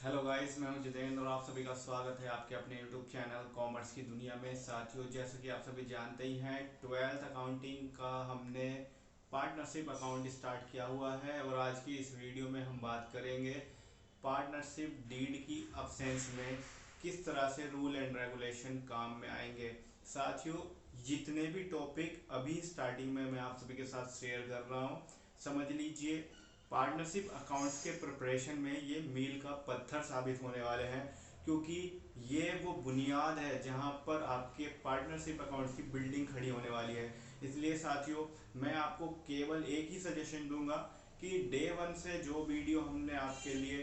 Hello guys, मैं हूं जितेंद्र और आप सभी का स्वागत है आपके अपने यूट्यूब चैनल कॉमर्स की दुनिया में। साथियों, जैसे कि आप सभी जानते ही हैं, 12th अकाउंटिंग का हमने पार्टनरशिप अकाउंट स्टार्ट किया हुआ है और आज की इस वीडियो में हम बात करेंगे पार्टनरशिप डीड की अब्सेंस में किस तरह से रूल एंड रेगुलेशन काम में आएंगे। साथियों, जितने भी टॉपिक अभी स्टार्टिंग में मैं आप सभी के साथ शेयर कर रहा हूँ, समझ लीजिए पार्टनरशिप अकाउंट्स के प्रिपरेशन में ये मील का पत्थर साबित होने वाले हैं, क्योंकि ये वो बुनियाद है जहां पर आपके पार्टनरशिप अकाउंट्स की बिल्डिंग खड़ी होने वाली है। इसलिए साथियों, मैं आपको केवल एक ही सजेशन दूंगा कि डे 1 से जो वीडियो हमने आपके लिए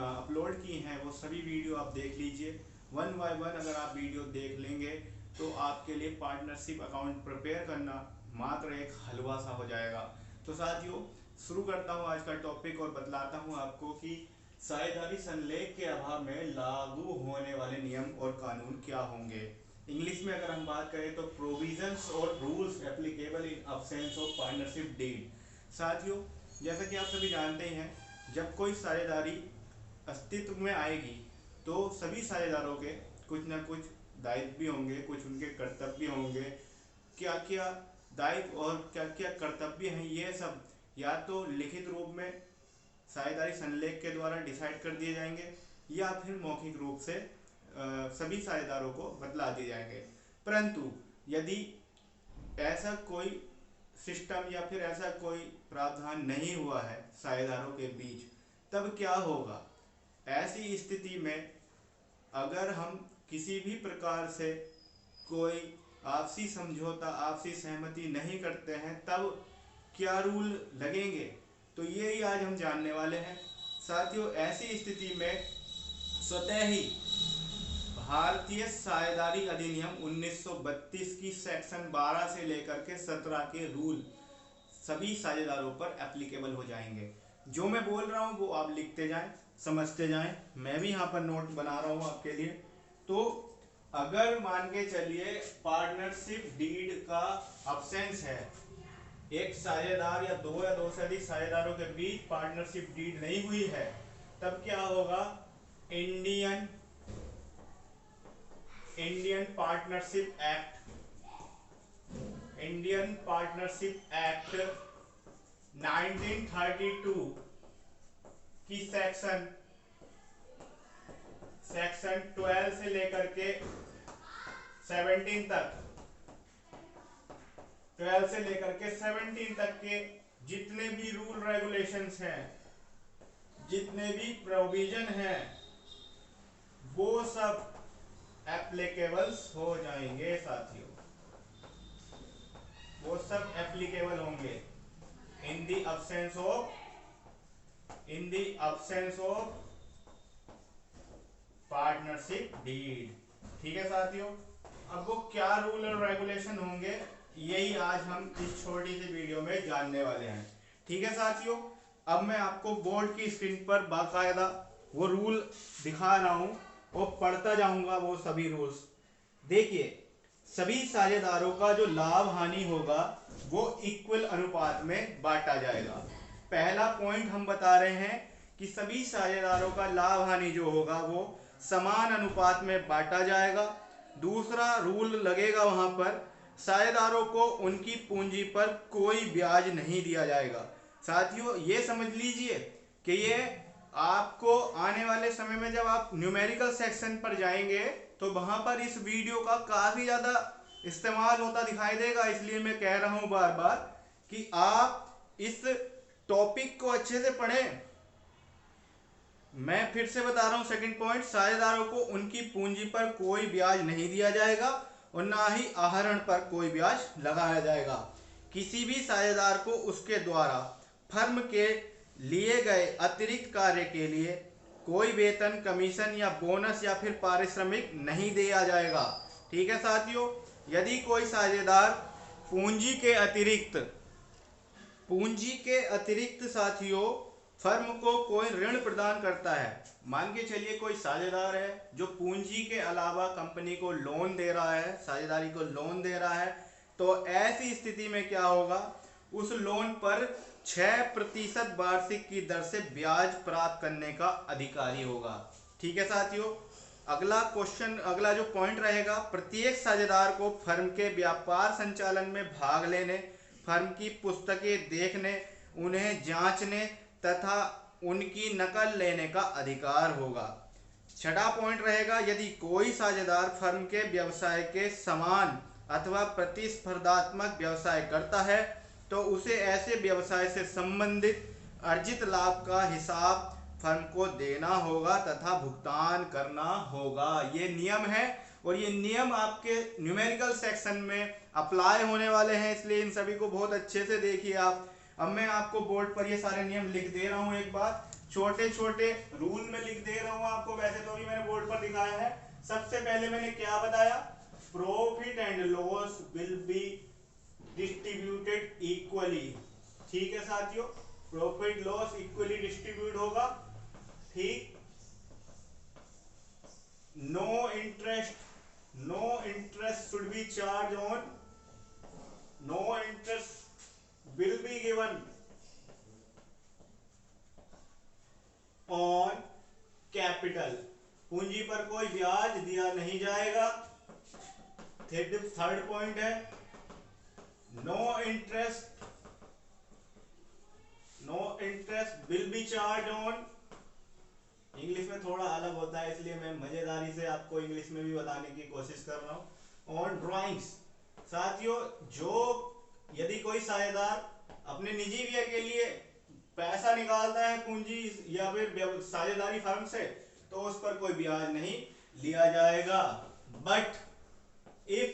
अपलोड की हैं वो सभी वीडियो आप देख लीजिए। वन बाय वन अगर आप वीडियो देख लेंगे तो आपके लिए पार्टनरशिप अकाउंट प्रिपेयर करना मात्र एक हलवा सा हो जाएगा। तो साथियों, शुरू करता हूं आज का टॉपिक और बतलाता हूं आपको कि साझेदारी संलेख के अभाव में लागू होने वाले नियम और कानून क्या होंगे। इंग्लिश में अगर हम बात करें तो प्रोविजंस और rules applicable in absence of partnership deed. साथियों, जैसा कि आप सभी जानते हैं, जब कोई साझेदारी अस्तित्व में आएगी तो सभी साझेदारों के कुछ ना कुछ दायित्व भी होंगे, कुछ उनके कर्तव्य होंगे। क्या क्या दायित्व और क्या क्या कर्तव्य हैं, ये सब या तो लिखित रूप में साझेदारी संलेख के द्वारा डिसाइड कर दिए जाएंगे या फिर मौखिक रूप से सभी साझेदारों को बतला दिए जाएंगे। परंतु यदि ऐसा कोई सिस्टम या फिर ऐसा कोई प्रावधान नहीं हुआ है साझेदारों के बीच, तब क्या होगा। ऐसी स्थिति में अगर हम किसी भी प्रकार से कोई आपसी समझौता, आपसी सहमति नहीं करते हैं, तब क्या रूल लगेंगे, तो ये ही आज हम जानने वाले हैं। साथियों, ऐसी स्थिति में स्वतः ही भारतीय साझेदारी अधिनियम 1932 की सेक्शन 12 से लेकर के 17 के रूल सभी साझेदारों पर एप्लीकेबल हो जाएंगे। जो मैं बोल रहा हूं वो आप लिखते जाएं, समझते जाएं। मैं भी यहाँ पर नोट बना रहा हूं आपके लिए। तो अगर मान के चलिए पार्टनरशिप डीड का अब्सेंस है, एक साझेदार या दो से अधिक साझेदारों के बीच पार्टनरशिप डीड नहीं हुई है, तब क्या होगा। Indian Indian partnership act Indian partnership act 1932 की सेक्शन 12 से लेकर के 17 तक 12 से लेकर के 17 तक के जितने भी रूल रेगुलेशंस हैं, जितने भी प्रोविजन हैं, वो सब एप्लीकेबल्स हो जाएंगे। साथियों, वो सब एप्लीकेबल होंगे in the absence of partnership deed. ठीक है साथियों, अब वो क्या रूल और रेगुलेशन होंगे, यही आज हम इस छोटी सी वीडियो में जानने वाले हैं। ठीक है साथियों, अब मैं आपको बोर्ड की स्क्रीन पर बाकायदा वो रूल दिखा रहा हूं और पढ़ता जाऊंगा वो सभी रूल्स। देखिए, सभी साझेदारों का जो लाभ हानि होगा वो इक्वल अनुपात में बांटा जाएगा। पहला पॉइंट हम बता रहे हैं कि सभी साझेदारों का लाभ हानि जो होगा वो समान अनुपात में बांटा जाएगा। दूसरा रूल लगेगा वहां पर, साझेदारों को उनकी पूंजी पर कोई ब्याज नहीं दिया जाएगा। साथियों, ये समझ लीजिए कि ये आपको आने वाले समय में जब आप न्यूमेरिकल सेक्शन पर जाएंगे तो वहां पर इस वीडियो का काफी ज्यादा इस्तेमाल होता दिखाई देगा। इसलिए मैं कह रहा हूं बार बार कि आप इस टॉपिक को अच्छे से पढ़ें। मैं फिर से बता रहा हूं, सेकंड पॉइंट, साझेदारों को उनकी पूंजी पर कोई ब्याज नहीं दिया जाएगा और ना ही आहरण पर कोई ब्याज लगाया जाएगा। किसी भी साझेदार को उसके द्वारा फर्म के लिए गए अतिरिक्त कार्य के लिए कोई वेतन, कमीशन या बोनस या फिर पारिश्रमिक नहीं दिया जाएगा। ठीक है साथियों, यदि कोई साझेदार पूंजी के अतिरिक्त साथियों फर्म को कोई ऋण प्रदान करता है, मान के चलिए कोई साझेदार है जो पूंजी के अलावा कंपनी को लोन दे रहा है, साझेदारी को लोन दे रहा है, तो ऐसी स्थिति में क्या होगा, उस लोन पर 6% वार्षिक की दर से ब्याज प्राप्त करने का अधिकारी होगा। ठीक है साथियों, अगला क्वेश्चन, अगला जो पॉइंट रहेगा, प्रत्येक साझेदार को फर्म के व्यापार संचालन में भाग लेने, फर्म की पुस्तकें देखने, उन्हें जांचने तथा उनकी नकल लेने का अधिकार होगा। छठा पॉइंट रहेगा, यदि कोई साझेदार फर्म के व्यवसाय के समान अथवा प्रतिस्पर्धात्मक व्यवसाय करता है तो उसे ऐसे व्यवसाय से संबंधित अर्जित लाभ का हिसाब फर्म को देना होगा तथा भुगतान करना होगा। ये नियम है और ये नियम आपके न्यूमेरिकल सेक्शन में अप्लाई होने वाले हैं, इसलिए इन सभी को बहुत अच्छे से देखिए आप। अब मैं आपको बोर्ड पर ये सारे नियम लिख दे रहा हूँ, एक बार छोटे छोटे रूल में लिख दे रहा हूँ आपको, वैसे तो भी मैंने बोर्ड पर दिखाया है। सबसे पहले मैंने क्या बताया, profit and loss will be distributed equally. ठीक है साथियों, प्रॉफिट लॉस इक्वली डिस्ट्रीब्यूट होगा। ठीक, no interest should be charge on, no interest will be given on capital, पूंजी पर कोई ब्याज दिया नहीं जाएगा। थर्ड पॉइंट है, no interest will be charge on, English में थोड़ा अलग होता है इसलिए मैं मजेदारी से आपको इंग्लिश में भी बताने की कोशिश कर रहा हूं, ऑन ड्राइंग्स। साथियों, जो यदि कोई साझेदार अपने निजी व्यय के लिए पैसा निकालता है पूंजी या फिर साझेदारी फर्म से, तो उस पर कोई ब्याज नहीं लिया जाएगा। But if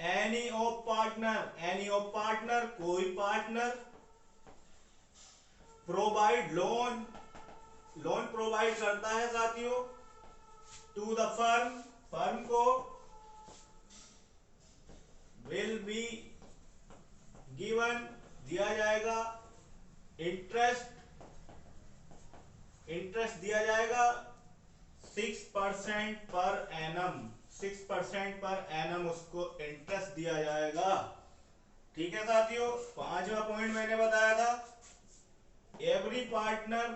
any of partner कोई पार्टनर प्रोवाइड लोन प्रोवाइड करता है साथियों टू द फर्म को, विल बी गिवन दिया जाएगा इंटरेस्ट दिया जाएगा 6% पर एनम, 6% पर एनम उसको इंटरेस्ट दिया जाएगा। ठीक है साथियों, पांचवा पॉइंट मैंने बताया था, every partner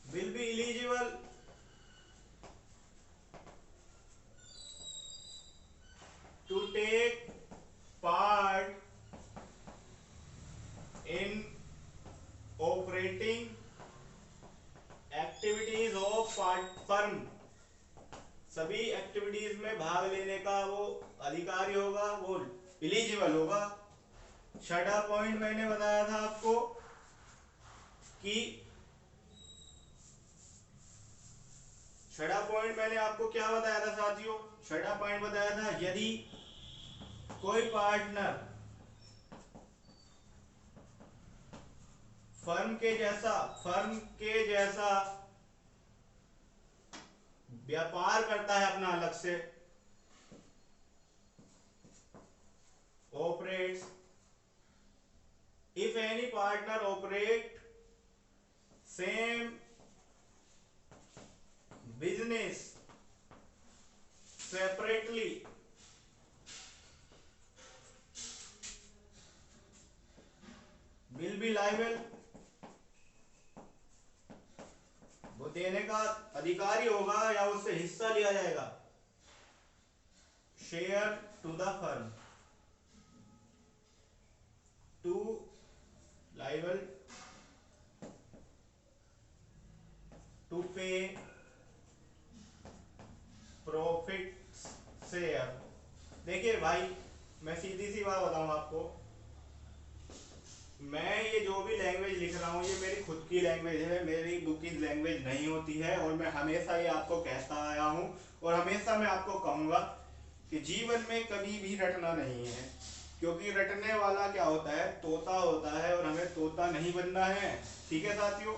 will be eligible to take part in operating activities of firm, सभी एक्टिविटीज में भाग लेने का वो अधिकारी होगा, वो एलिजिबल होगा। छठा पॉइंट मैंने बताया था आपको कि छठा पॉइंट मैंने आपको क्या बताया था साथियों, छठा पॉइंट बताया था, यदि कोई पार्टनर फर्म के जैसा व्यापार करता है अपना अलग से, operates, if any partner operate same business separately will be liable, वो देने का अधिकारी होगा या उससे हिस्सा लिया जाएगा, share to the firm, to liable to pay profit share. देखिए भाई, मैं सीधी सी बात बताऊं आपको, मैं ये जो भी लैंग्वेज लिख रहा हूँ ये मेरी खुद की लैंग्वेज है, मेरी बुक की लैंग्वेज नहीं होती है, और मैं हमेशा ये आपको कहता आया हूँ और हमेशा मैं आपको कहूँगा कि जीवन में कभी भी रटना नहीं है, क्योंकि रटने वाला क्या होता है, तोता होता है, और हमें तोता नहीं बनना है। ठीक है साथियों,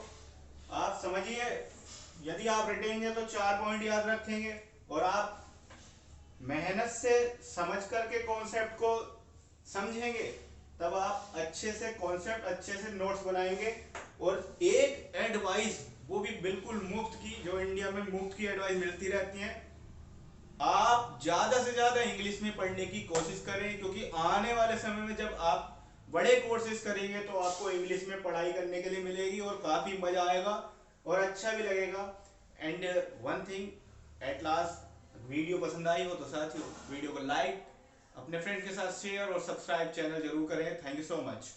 आप समझिए, यदि आप रटेंगे तो 4 पॉइंट याद रखेंगे, और आप मेहनत से समझ करके कॉन्सेप्ट को समझेंगे, तब आप अच्छे से कॉन्सेप्ट, अच्छे से नोट्स बनाएंगे। और एक एडवाइस, वो भी बिल्कुल मुफ्त की, जो इंडिया में मुफ्त की एडवाइस मिलती रहती है, आप ज़्यादा से ज़्यादा इंग्लिश में पढ़ने की कोशिश करें, क्योंकि आने वाले समय में जब आप बड़े कोर्सेज करेंगे तो आपको इंग्लिश में पढ़ाई करने के लिए मिलेगी और काफ़ी मज़ा आएगा और अच्छा भी लगेगा। And one thing at last, video पसंद आई हो तो साथियों वीडियो को लाइक, अपने फ्रेंड के साथ शेयर और सब्सक्राइब चैनल जरूर करें। Thank you so much.